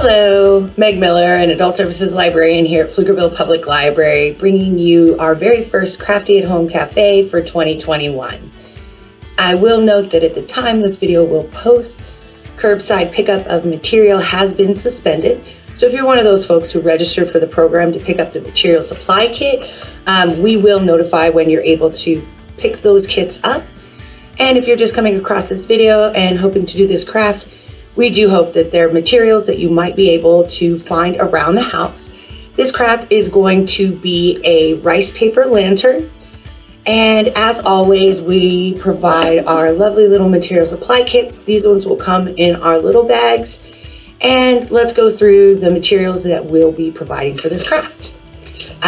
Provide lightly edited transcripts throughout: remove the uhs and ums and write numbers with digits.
Hello, Meg Miller, an Adult Services Librarian here at Pflugerville Public Library, bringing you our very first Crafty at Home Cafe for 2021. I will note that at the time this video will post, curbside pickup of material has been suspended. So if you're one of those folks who registered for the program to pick up the material supply kit, we will notify when you're able to pick those kits up. And if you're just coming across this video and hoping to do this craft, we do hope that there are materials that you might be able to find around the house. This craft is going to be a rice paper lantern. And as always, we provide our lovely little material supply kits. These ones will come in our little bags. And let's go through the materials that we'll be providing for this craft.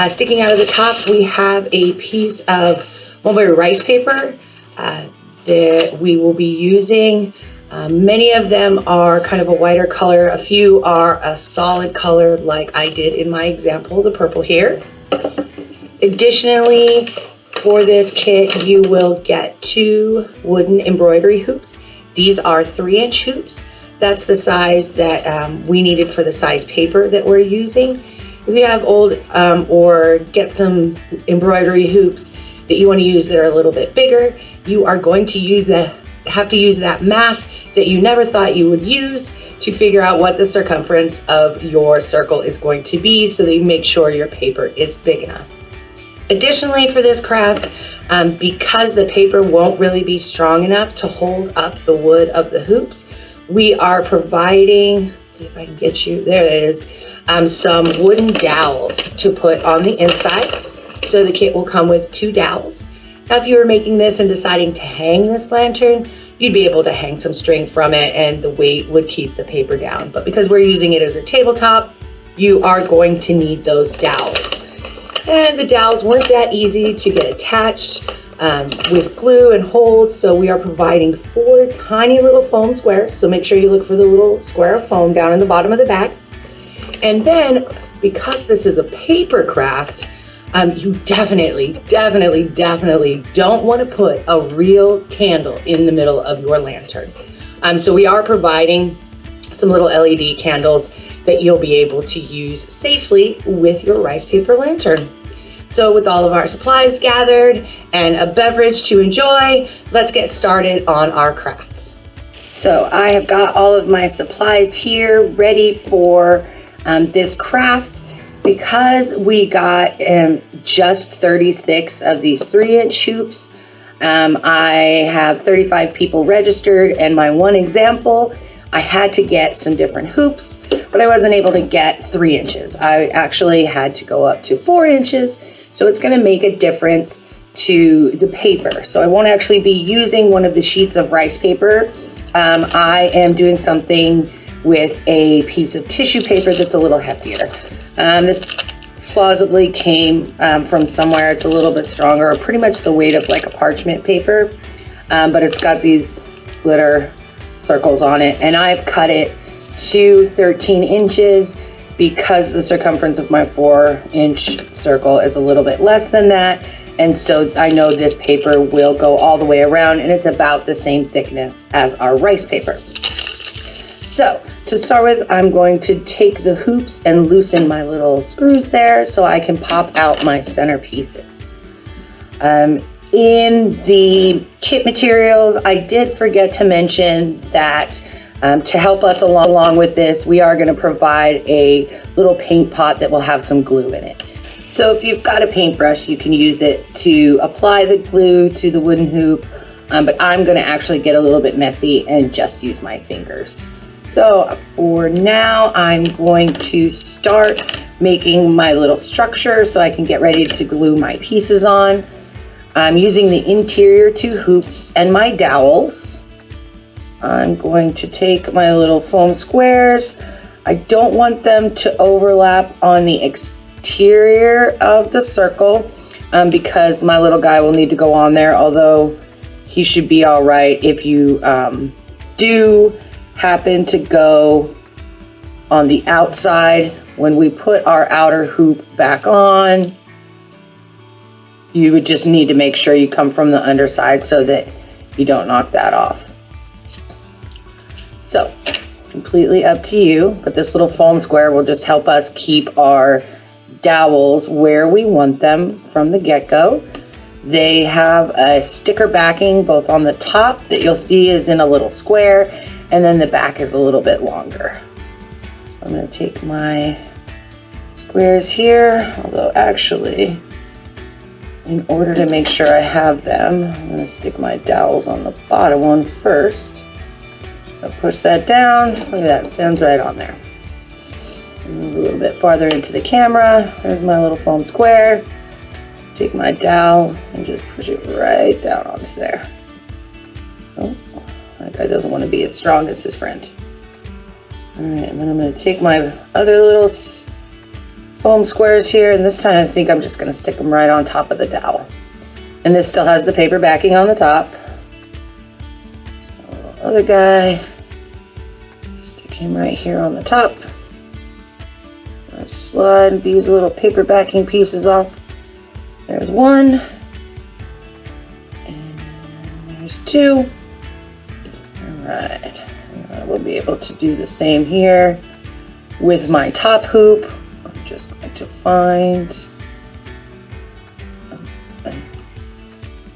Sticking out of the top, we have a piece of mulberry rice paper that we will be using. Many of them are kind of a whiter color. A few are a solid color like I did in my example, the purple here. Additionally, for this kit, you will get 2 wooden embroidery hoops. These are 3-inch hoops. That's the size that we needed for the size paper that we're using. If you have old or get some embroidery hoops that you want to use that are a little bit bigger, you are going to have to use that math that you never thought you would use to figure out what the circumference of your circle is going to be so that you make sure your paper is big enough. Additionally, for this craft, because the paper won't really be strong enough to hold up the wood of the hoops, we are providing, let's see if I can get you, there it is, some wooden dowels to put on the inside. So the kit will come with 2 dowels. Now, if you were making this and deciding to hang this lantern, you'd be able to hang some string from it and the weight would keep the paper down. But because we're using it as a tabletop, you are going to need those dowels. And the dowels weren't that easy to get attached with glue and hold, so we are providing 4 tiny little foam squares. So make sure you look for the little square of foam down in the bottom of the bag. And then, because this is a paper craft, you definitely don't want to put a real candle in the middle of your lantern. So we are providing some little LED candles that you'll be able to use safely with your rice paper lantern. So with all of our supplies gathered and a beverage to enjoy, let's get started on our crafts. So I have got all of my supplies here ready for this craft. Because we got just 36 of these 3-inch hoops, I have 35 people registered, and my one example, I had to get some different hoops, but I wasn't able to get 3 inches. I actually had to go up to 4 inches, so it's going to make a difference to the paper. So I won't actually be using one of the sheets of rice paper. I am doing something with a piece of tissue paper that's a little heftier. This plausibly came from somewhere. It's a little bit stronger, or pretty much the weight of like a parchment paper, but it's got these glitter circles on it, and I've cut it to 13 inches because the circumference of my 4-inch circle is a little bit less than that, and so I know this paper will go all the way around, and it's about the same thickness as our rice paper. So to start with, I'm going to take the hoops and loosen my little screws there so I can pop out my center pieces. In the kit materials, I did forget to mention that to help us along with this, we are going to provide a little paint pot that will have some glue in it. So if you've got a paintbrush, you can use it to apply the glue to the wooden hoop, but I'm going to actually get a little bit messy and just use my fingers. So for now, I'm going to start making my little structure so I can get ready to glue my pieces on. I'm using the interior 2 hoops and my dowels. I'm going to take my little foam squares. I don't want them to overlap on the exterior of the circle because my little guy will need to go on there, although he should be all right. If you do happen to go on the outside, when we put our outer hoop back on, you would just need to make sure you come from the underside so that you don't knock that off. So completely up to you, but this little foam square will just help us keep our dowels where we want them from the get-go. They have a sticker backing both on the top that you'll see is in a little square, and then the back is a little bit longer. So I'm going to take my squares here, although actually, in order to make sure I have them, I'm going to stick my dowels on the bottom one first. I'll push that down. Look at that, it stands right on there. Move a little bit farther into the camera. There's my little foam square. Take my dowel and just push it right down onto there. Oh, that guy doesn't want to be as strong as his friend. All right, and then I'm going to take my other little foam squares here, and this time I think I'm just going to stick them right on top of the dowel. And this still has the paper backing on the top. So other guy, stick him right here on the top. Slide these little paper backing pieces off. There's one, and there's two. All right, I will be able to do the same here with my top hoop. I'm just going to find,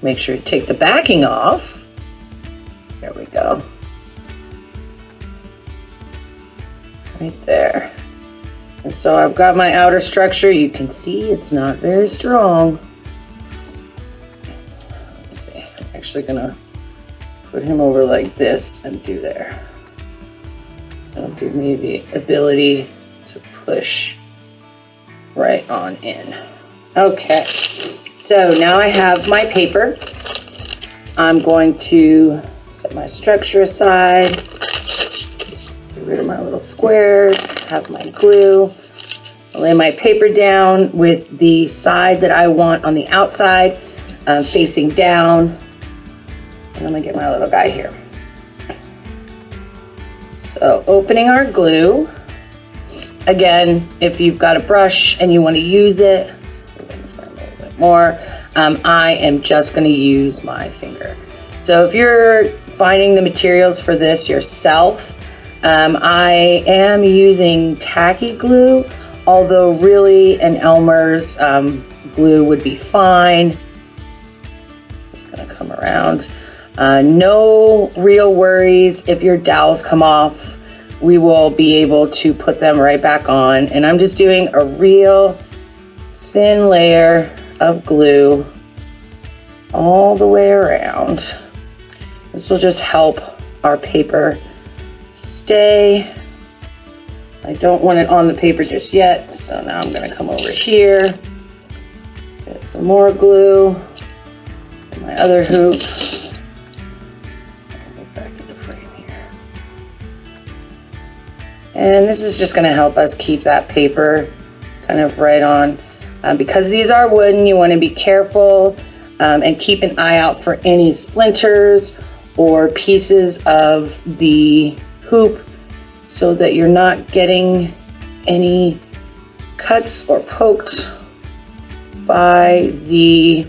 make sure you take the backing off. There we go. Right there. And so I've got my outer structure. You can see it's not very strong. Let's see, I'm actually gonna put him over like this and do there. That'll give me the ability to push right on in. Okay, so now I have my paper. I'm going to set my structure aside, get rid of my little squares, have my glue. I'll lay my paper down with the side that I want on the outside facing down. And I'm gonna get my little guy here. So opening our glue. Again, if you've got a brush and you want to use it, a little bit more, I am just gonna use my finger. So if you're finding the materials for this yourself, I am using tacky glue, although really an Elmer's glue would be fine. Just gonna come around. No real worries if your dowels come off. We will be able to put them right back on. And I'm just doing a real thin layer of glue all the way around. This will just help our paper stay. I don't want it on the paper just yet, so now I'm going to come over here, get some more glue, and my other hoop, I'll get back into frame here. And this is just going to help us keep that paper kind of right on. Because these are wooden, you want to be careful and keep an eye out for any splinters or pieces of the hoop so that you're not getting any cuts or poked by the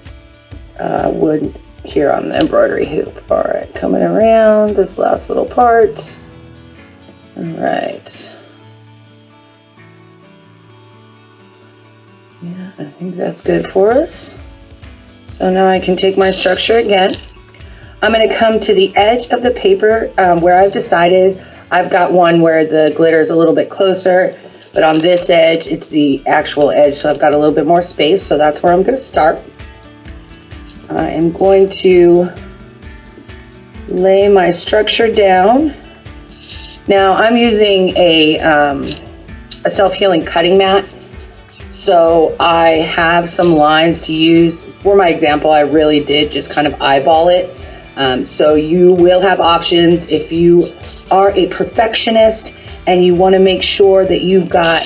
wood here on the embroidery hoop. All right, coming around this last little part. All right. Yeah, I think that's good for us. So now I can take my structure again. I'm going to come to the edge of the paper where I've decided I've got one where the glitter is a little bit closer, but on this edge, it's the actual edge, so I've got a little bit more space, so that's where I'm going to start. I am going to lay my structure down. Now I'm using a self-healing cutting mat, so I have some lines to use. For my example, I really did just kind of eyeball it. So you will have options if you are a perfectionist and you want to make sure that you've got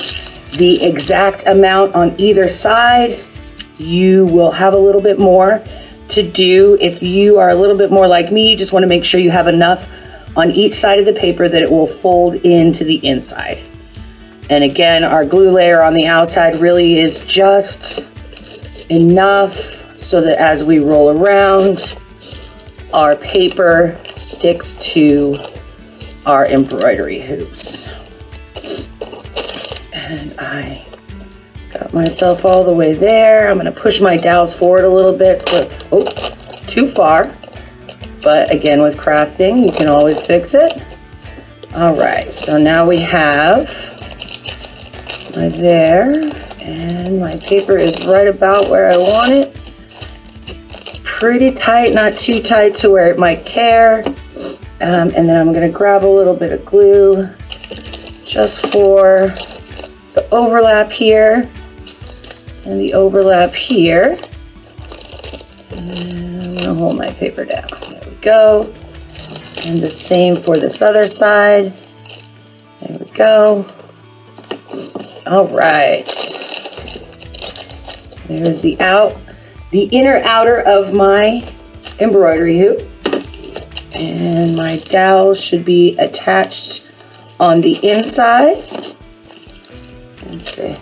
the exact amount on either side. You will have a little bit more to do. If you are a little bit more like me, you just want to make sure you have enough on each side of the paper that it will fold into the inside. And again, our glue layer on the outside really is just enough so that as we roll around, our paper sticks to our embroidery hoops. And I got myself all the way there. I'm going to push my dowels forward a little bit, so, oh, too far. But again, with crafting, you can always fix it. All right, so now we have my there, and my paper is right about where I want it. Pretty tight, not too tight to where it might tear. And then I'm going to grab a little bit of glue just for the overlap here and the overlap here. And I'm going to hold my paper down. There we go. And the same for this other side. There we go. All right. There's the inner outer of my embroidery hoop. And my dowel should be attached on the inside. Let's see.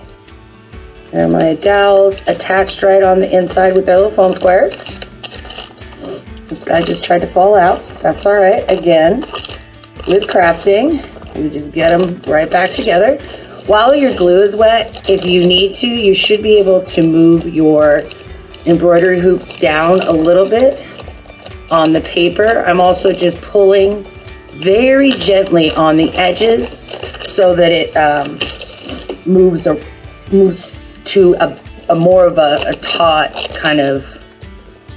There are my dowels attached right on the inside with their little foam squares. This guy just tried to fall out. That's all right. Again, with crafting, you just get them right back together. While your glue is wet, if you need to, you should be able to move your embroidery hoops down a little bit on the paper. I'm also just pulling very gently on the edges so that it moves to a more of a taut kind of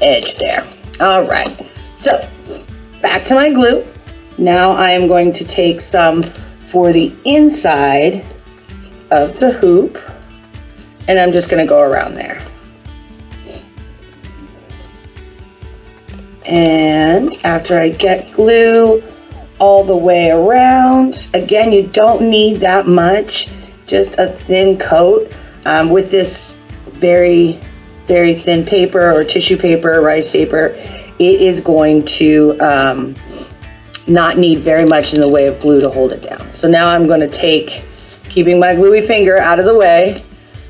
edge there. All right, so back to my glue. Now I am going to take some for the inside of the hoop, and I'm just going to go around there. And after I get glue all the way around, again, you don't need that much, just a thin coat. With this very, very thin paper or tissue paper, rice paper, it is going to not need very much in the way of glue to hold it down. So now I'm going to take, keeping my gluey finger out of the way,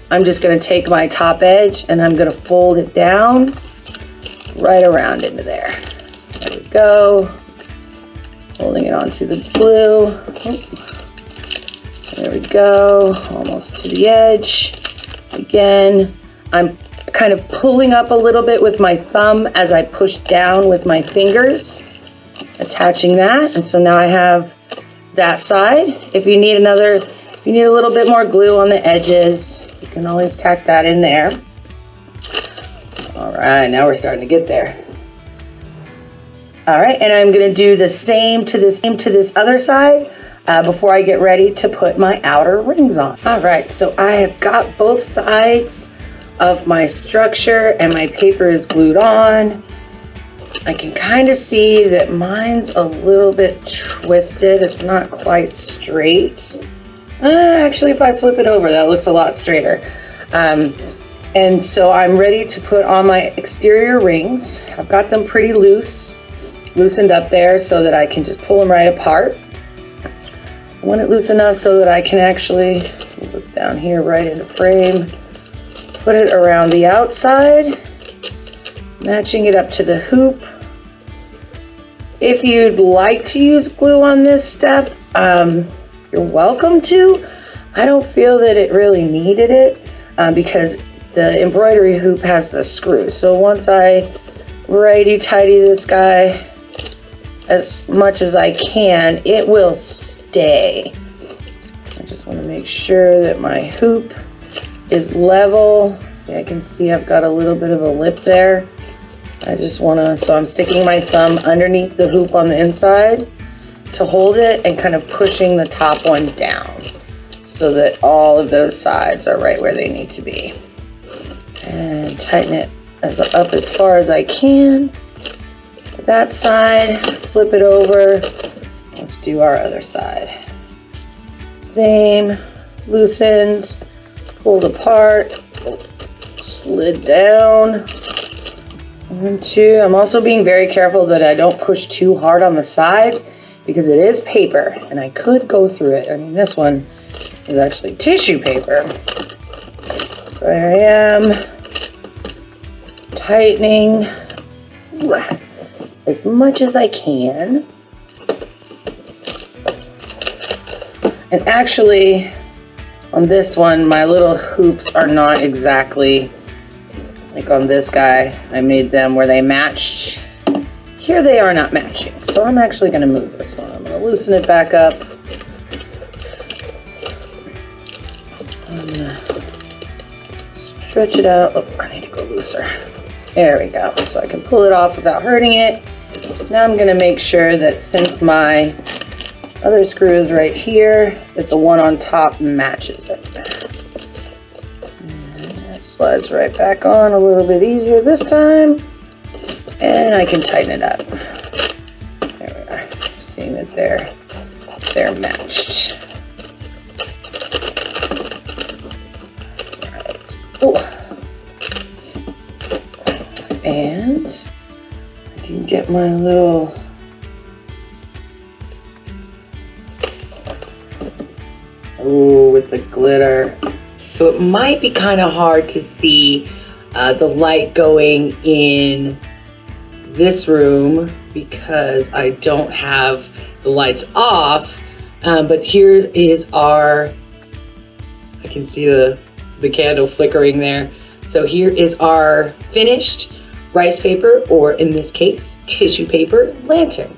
I'm just going to take my top edge and I'm going to fold it down right around into there. There we go. Holding it onto the glue. There we go. Almost to the edge. Again, I'm kind of pulling up a little bit with my thumb as I push down with my fingers, attaching that. And so now I have that side. If you need a little bit more glue on the edges, you can always tack that in there. All right, now we're starting to get there. All right, and I'm going to do the same to this other side before I get ready to put my outer rings on. All right, so I have got both sides of my structure and my paper is glued on. I can kind of see that mine's a little bit twisted. It's not quite straight. Actually, if I flip it over, that looks a lot straighter. And so I'm ready to put on my exterior rings. I've got them pretty loosened up there so that I can just pull them right apart. I want it loose enough so that I can actually move this down here right into frame, put it around the outside, matching it up to the hoop. If you'd like to use glue on this step, you're welcome to. I don't feel that it really needed it because the embroidery hoop has the screw. So once I righty-tighty this guy as much as I can, it will stay. I just want to make sure that my hoop is level. See, I can see I've got a little bit of a lip there. I just want to, so I'm sticking my thumb underneath the hoop on the inside to hold it and kind of pushing the top one down so that all of those sides are right where they need to be. And tighten it up as far as I can. That side, flip it over. Let's do our other side. Same, loosened, pulled apart, slid down. 1, 2. I'm also being very careful that I don't push too hard on the sides because it is paper and I could go through it. I mean, this one is actually tissue paper. So here I am, tightening as much as I can. And actually, on this one, my little hoops are not exactly like on this guy. I made them where they matched. Here they are not matching. So I'm actually gonna move this one. I'm gonna loosen it back up. Stretch it out. Oh, I need to go looser. There we go. So I can pull it off without hurting it. Now I'm gonna make sure that since my other screw is right here, that the one on top matches it. And that slides right back on a little bit easier this time. And I can tighten it up. There we are. Seeing that they're matched. Oh. And I can get my little with the glitter. So it might be kind of hard to see the light going in this room because I don't have the lights off. But here is I can see the candle flickering there. So here is our finished rice paper, or in this case, tissue paper lantern.